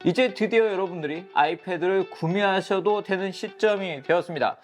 이제 드디어 여러분들이 아이패드를 구매하셔도 되는 시점이 되었습니다.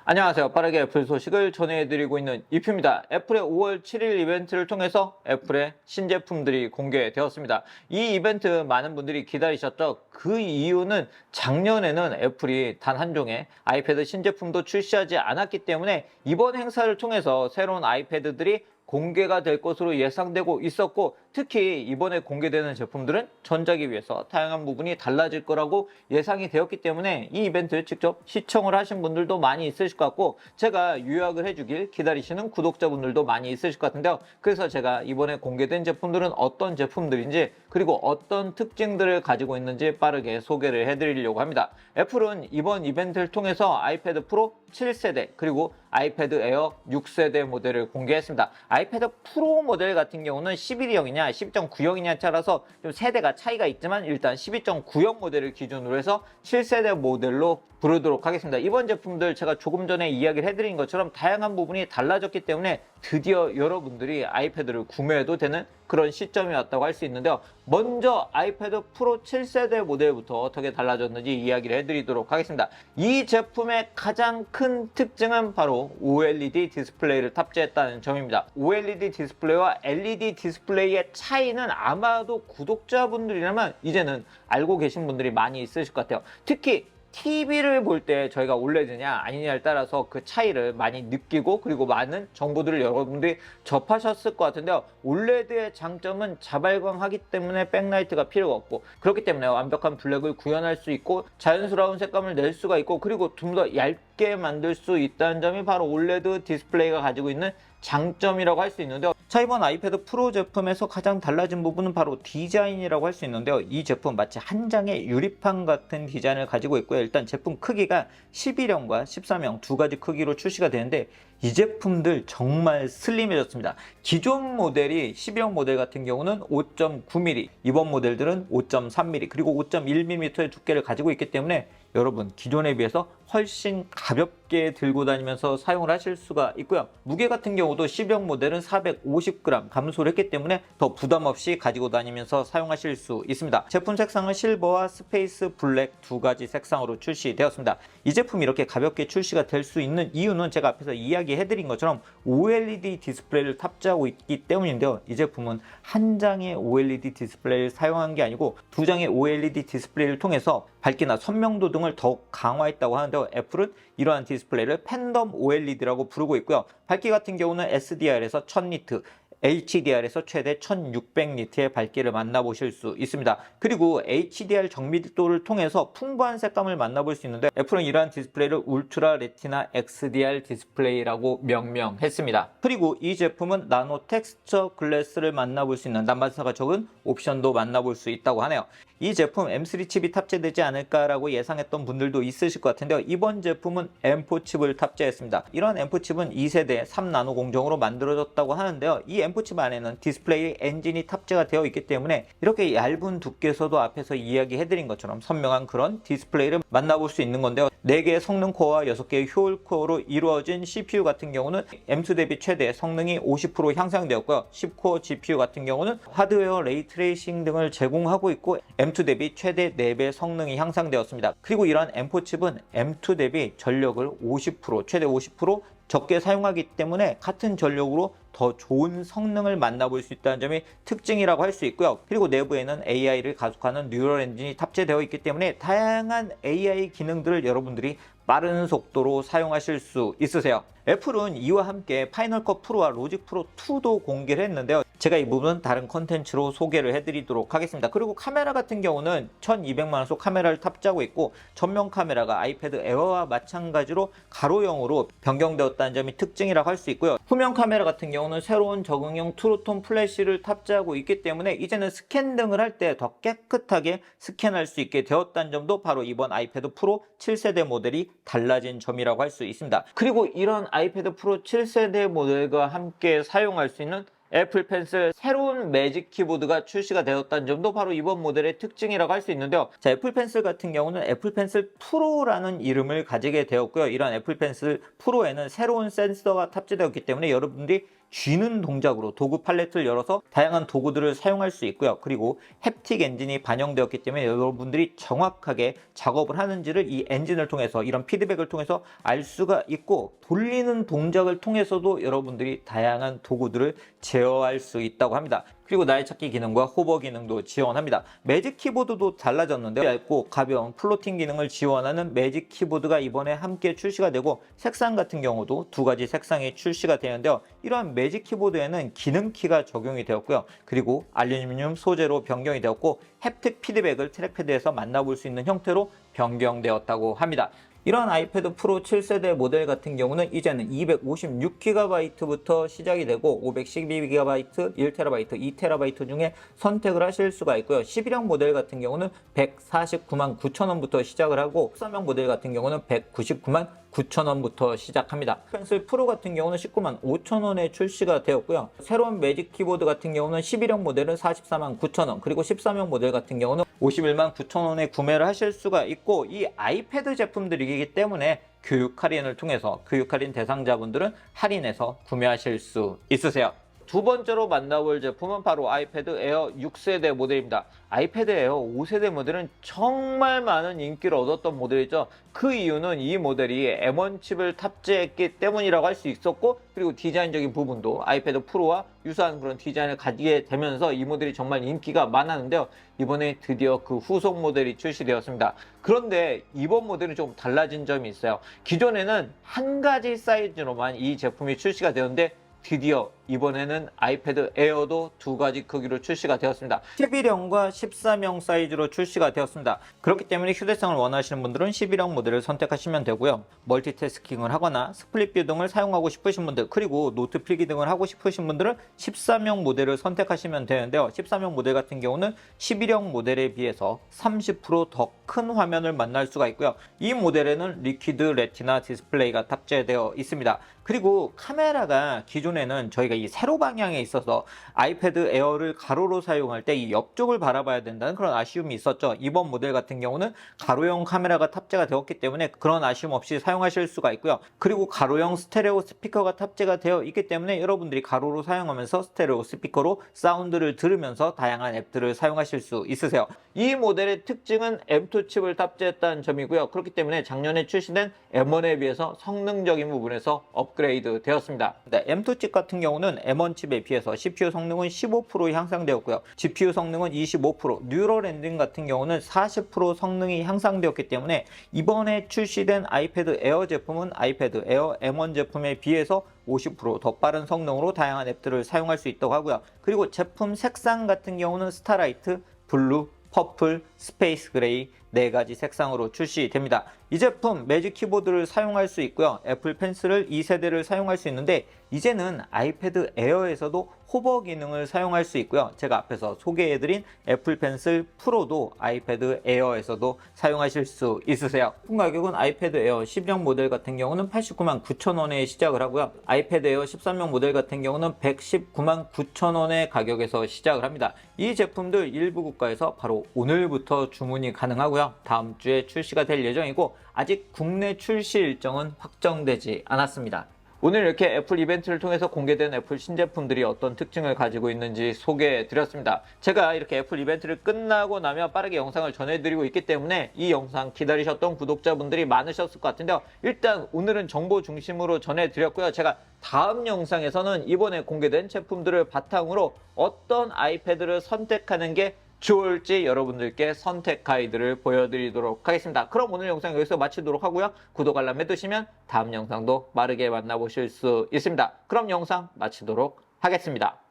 안녕하세요. 빠르게 애플 소식을 전해드리고 있는 이프입니다. 애플의 5월 7일 이벤트를 통해서 애플의 신제품들이 공개되었습니다. 이 이벤트 많은 분들이 기다리셨죠? 그 이유는 작년에는 애플이 단 한 종의 아이패드 신제품도 출시하지 않았기 때문에 이번 행사를 통해서 새로운 아이패드들이 공개가 될 것으로 예상되고 있었고, 특히 이번에 공개되는 제품들은 전작에 비해서 다양한 부분이 달라질 거라고 예상이 되었기 때문에 이 이벤트 직접 시청을 하신 분들도 많이 있으실 것 같고, 제가 요약을 해주길 기다리시는 구독자분들도 많이 있으실 것 같은데요. 그래서 제가 이번에 공개된 제품들은 어떤 제품들인지, 그리고 어떤 특징들을 가지고 있는지 빠르게 소개를 해드리려고 합니다. 애플은 이번 이벤트를 통해서 아이패드 프로 7세대 그리고 아이패드 에어 6세대 모델을 공개했습니다. 아이패드 프로 모델 같은 경우는 11형이냐 12.9형이냐 따라서 좀 세대가 차이가 있지만, 일단 12.9형 모델을 기준으로 해서 7세대 모델로 부르도록 하겠습니다. 이번 제품들 제가 조금 전에 이야기를 해드린 것처럼 다양한 부분이 달라졌기 때문에 드디어 여러분들이 아이패드를 구매해도 되는 그런 시점이 왔다고 할 수 있는데요. 먼저 아이패드 프로 7세대 모델부터 어떻게 달라졌는지 이야기를 해드리도록 하겠습니다. 이 제품의 가장 큰 특징은 바로 OLED 디스플레이를 탑재했다는 점입니다. OLED 디스플레이와 LED 디스플레이의 차이는 아마도 구독자분들이라면 이제는 알고 계신 분들이 많이 있으실 것 같아요. 특히 TV를 볼 때 저희가 OLED냐 아니냐에 따라서 그 차이를 많이 느끼고, 그리고 많은 정보들을 여러분들이 접하셨을 것 같은데요. OLED의 장점은 자발광하기 때문에 백라이트가 필요가 없고, 그렇기 때문에 완벽한 블랙을 구현할 수 있고 자연스러운 색감을 낼 수가 있고, 그리고 좀 더 얇게 만들 수 있다는 점이 바로 OLED 디스플레이가 가지고 있는 장점이라고 할 수 있는데요. 자, 이번 아이패드 프로 제품에서 가장 달라진 부분은 바로 디자인이라고 할 수 있는데요. 이 제품 마치 한 장의 유리판 같은 디자인을 가지고 있고요. 일단 제품 크기가 11형과 13형 두 가지 크기로 출시가 되는데, 이 제품들 정말 슬림해졌습니다. 기존 모델이 12형 모델 같은 경우는 5.9mm, 이번 모델들은 5.3mm 그리고 5.1mm의 두께를 가지고 있기 때문에 여러분 기존에 비해서 훨씬 가볍게 들고 다니면서 사용을 하실 수가 있고요. 무게 같은 경우도 10형 모델은 450g 감소를 했기 때문에 더 부담 없이 가지고 다니면서 사용하실 수 있습니다. 제품 색상은 실버와 스페이스 블랙 두 가지 색상으로 출시되었습니다. 이 제품이 이렇게 가볍게 출시가 될 수 있는 이유는 제가 앞에서 이야기해드린 것처럼 OLED 디스플레이를 탑재하고 있기 때문인데요. 이 제품은 한 장의 OLED 디스플레이를 사용한 게 아니고 두 장의 OLED 디스플레이를 통해서 밝기나 선명도 등을 더욱 강화했다고 하는데요. 애플은 이러한 디스플레이를 팬덤 OLED라고 부르고 있고요. 밝기 같은 경우는 SDR에서 1000니트, HDR에서 최대 1600니트의 밝기를 만나보실 수 있습니다. 그리고 HDR 정밀도를 통해서 풍부한 색감을 만나볼 수 있는데, 애플은 이러한 디스플레이를 울트라 레티나 XDR 디스플레이라고 명명했습니다. 그리고 이 제품은 나노 텍스처 글래스를 만나볼 수 있는 난방사가 적은 옵션도 만나볼 수 있다고 하네요. 이 제품 M3 칩이 탑재되지 않을까라고 예상했던 분들도 있으실 것 같은데요. 이번 제품은 M4 칩을 탑재했습니다. 이런 M4 칩은 2세대 3나노 공정으로 만들어졌다고 하는데요. 이 M4 칩 안에는 디스플레이 엔진이 탑재가 되어 있기 때문에 이렇게 얇은 두께에서도 앞에서 이야기해드린 것처럼 선명한 그런 디스플레이를 만나볼 수 있는 건데요. 4개의 성능 코어와 6개의 효율 코어로 이루어진 CPU 같은 경우는 M2 대비 최대 성능이 50% 향상되었고요. 10코어 GPU 같은 경우는 하드웨어 레이 트레이싱 등을 제공하고 있고, M2 대비 최대 4배 성능이 향상되었습니다. 그리고 이러한 M4 칩은 M2 대비 전력을 50%, 최대 50% 적게 사용하기 때문에 같은 전력으로 더 좋은 성능을 만나볼 수 있다는 점이 특징이라고 할 수 있고요. 그리고 내부에는 AI를 가속하는 뉴럴 엔진이 탑재되어 있기 때문에 다양한 AI 기능들을 여러분들이 빠른 속도로 사용하실 수 있으세요. 애플은 이와 함께 파이널 컷 프로와 로직 프로 2도 공개를 했는데요. 제가 이 부분은 다른 컨텐츠로 소개를 해드리도록 하겠습니다. 그리고 카메라 같은 경우는 1200만원소 카메라를 탑재하고 있고, 전면 카메라가 아이패드 에어와 마찬가지로 가로형으로 변경되었다는 점이 특징이라고 할 수 있고요. 후면 카메라 같은 경우는 새로운 적응형 트루톤 플래시를 탑재하고 있기 때문에 이제는 스캔 등을 할 때 더 깨끗하게 스캔할 수 있게 되었다는 점도 바로 이번 아이패드 프로 7세대 모델이 달라진 점이라고 할 수 있습니다. 그리고 이런 아이패드 프로 7세대 모델과 함께 사용할 수 있는 애플 펜슬 새로운 매직 키보드가 출시가 되었다는 점도 바로 이번 모델의 특징이라고 할 수 있는데요. 자, 애플 펜슬 같은 경우는 애플 펜슬 프로라는 이름을 가지게 되었고요. 이런 애플 펜슬 프로에는 새로운 센서가 탑재되었기 때문에 여러분들이 쥐는 동작으로 도구 팔레트를 열어서 다양한 도구들을 사용할 수 있고요. 그리고 햅틱 엔진이 반영되었기 때문에 여러분들이 정확하게 작업을 하는지를 이 엔진을 통해서, 이런 피드백을 통해서 알 수가 있고, 돌리는 동작을 통해서도 여러분들이 다양한 도구들을 제어할 수 있다고 합니다. 그리고 나이찾기 기능과 호버 기능도 지원합니다. 매직 키보드도 달라졌는데, 얇고 가벼운 플로팅 기능을 지원하는 매직 키보드가 이번에 함께 출시가 되고, 색상 같은 경우도 두 가지 색상이 출시가 되는데요. 이러한 매직 키보드에는 기능키가 적용이 되었고요. 그리고 알루미늄 소재로 변경이 되었고, 햅틱 피드백을 트랙패드에서 만나볼 수 있는 형태로 변경되었다고 합니다. 이런 아이패드 프로 7세대 모델 같은 경우는 이제는 256GB부터 시작이 되고 512GB, 1TB, 2TB 중에 선택을 하실 수가 있고요. 11형 모델 같은 경우는 149만 9천원부터 시작을 하고 13형 모델 같은 경우는 199만 9천원부터 시작합니다. 펜슬 프로 같은 경우는 19만 5천원에 출시가 되었고요. 새로운 매직 키보드 같은 경우는 11형 모델은 44만 9천원, 그리고 13형 모델 같은 경우는 51만 9천원에 구매를 하실 수가 있고, 이 아이패드 제품들이기 때문에 교육 할인을 통해서 교육 할인 대상자분들은 할인해서 구매하실 수 있으세요. 두 번째로 만나볼 제품은 바로 아이패드 에어 6세대 모델입니다. 아이패드 에어 5세대 모델은 정말 많은 인기를 얻었던 모델이죠. 그 이유는 이 모델이 M1 칩을 탑재했기 때문이라고 할 수 있었고, 그리고 디자인적인 부분도 아이패드 프로와 유사한 그런 디자인을 가지게 되면서 이 모델이 정말 인기가 많았는데요. 이번에 드디어 그 후속 모델이 출시되었습니다. 그런데 이번 모델은 좀 달라진 점이 있어요. 기존에는 한 가지 사이즈로만 이 제품이 출시가 되었는데, 드디어 이번에는 아이패드 에어도 두 가지 크기로 출시가 되었습니다. 11형과 13형 사이즈로 출시가 되었습니다. 그렇기 때문에 휴대성을 원하시는 분들은 11형 모델을 선택하시면 되고요. 멀티태스킹을 하거나 스플릿 뷰 등을 사용하고 싶으신 분들, 그리고 노트 필기 등을 하고 싶으신 분들은 13형 모델을 선택하시면 되는데요. 13형 모델 같은 경우는 11형 모델에 비해서 30% 더 큰 화면을 만날 수가 있고요. 이 모델에는 리퀴드 레티나 디스플레이가 탑재되어 있습니다. 그리고 카메라가 기존에는 저희가 이 세로 방향에 있어서 아이패드 에어를 가로로 사용할 때 이 옆쪽을 바라봐야 된다는 그런 아쉬움이 있었죠. 이번 모델 같은 경우는 가로형 카메라가 탑재가 되었기 때문에 그런 아쉬움 없이 사용하실 수가 있고요. 그리고 가로형 스테레오 스피커가 탑재가 되어 있기 때문에 여러분들이 가로로 사용하면서 스테레오 스피커로 사운드를 들으면서 다양한 앱들을 사용하실 수 있으세요. 이 모델의 특징은 M2 칩을 탑재했다는 점이고요. 그렇기 때문에 작년에 출시된 M1에 비해서 성능적인 부분에서 업그레이드 되었습니다. M2 칩 같은 경우는 M1 칩에 비해서 CPU 성능은 15% 향상되었고요. GPU 성능은 25%, 뉴럴 엔진 같은 경우는 40% 성능이 향상되었기 때문에 이번에 출시된 아이패드 에어 제품은 아이패드 에어 M1 제품에 비해서 50% 더 빠른 성능으로 다양한 앱들을 사용할 수 있다고 하고요. 그리고 제품 색상 같은 경우는 스타라이트, 블루, 퍼플, 스페이스 그레이 4가지 색상으로 출시됩니다. 이 제품 매직 키보드를 사용할 수 있고요. 애플 펜슬을 2세대를 사용할 수 있는데, 이제는 아이패드 에어에서도 호버 기능을 사용할 수 있고요. 제가 앞에서 소개해드린 애플 펜슬 프로도 아이패드 에어에서도 사용하실 수 있으세요. 제품 가격은 아이패드 에어 10형 모델 같은 경우는 89만 9천원에 시작을 하고요. 아이패드 에어 13형 모델 같은 경우는 119만 9천원의 가격에서 시작을 합니다. 이 제품들 일부 국가에서 바로 오늘부터 주문이 가능하고요. 다음 주에 출시가 될 예정이고, 아직 국내 출시 일정은 확정되지 않았습니다. 오늘 이렇게 애플 이벤트를 통해서 공개된 애플 신제품들이 어떤 특징을 가지고 있는지 소개해 드렸습니다. 제가 이렇게 애플 이벤트를 끝나고 나면 빠르게 영상을 전해드리고 있기 때문에 이 영상 기다리셨던 구독자분들이 많으셨을 것 같은데요. 일단 오늘은 정보 중심으로 전해드렸고요. 제가 다음 영상에서는 이번에 공개된 제품들을 바탕으로 어떤 아이패드를 선택하는 게 좋을지 여러분들께 선택 가이드를 보여드리도록 하겠습니다. 그럼 오늘 영상 여기서 마치도록 하고요. 구독 알람 해두시면 다음 영상도 빠르게 만나보실 수 있습니다. 그럼 영상 마치도록 하겠습니다.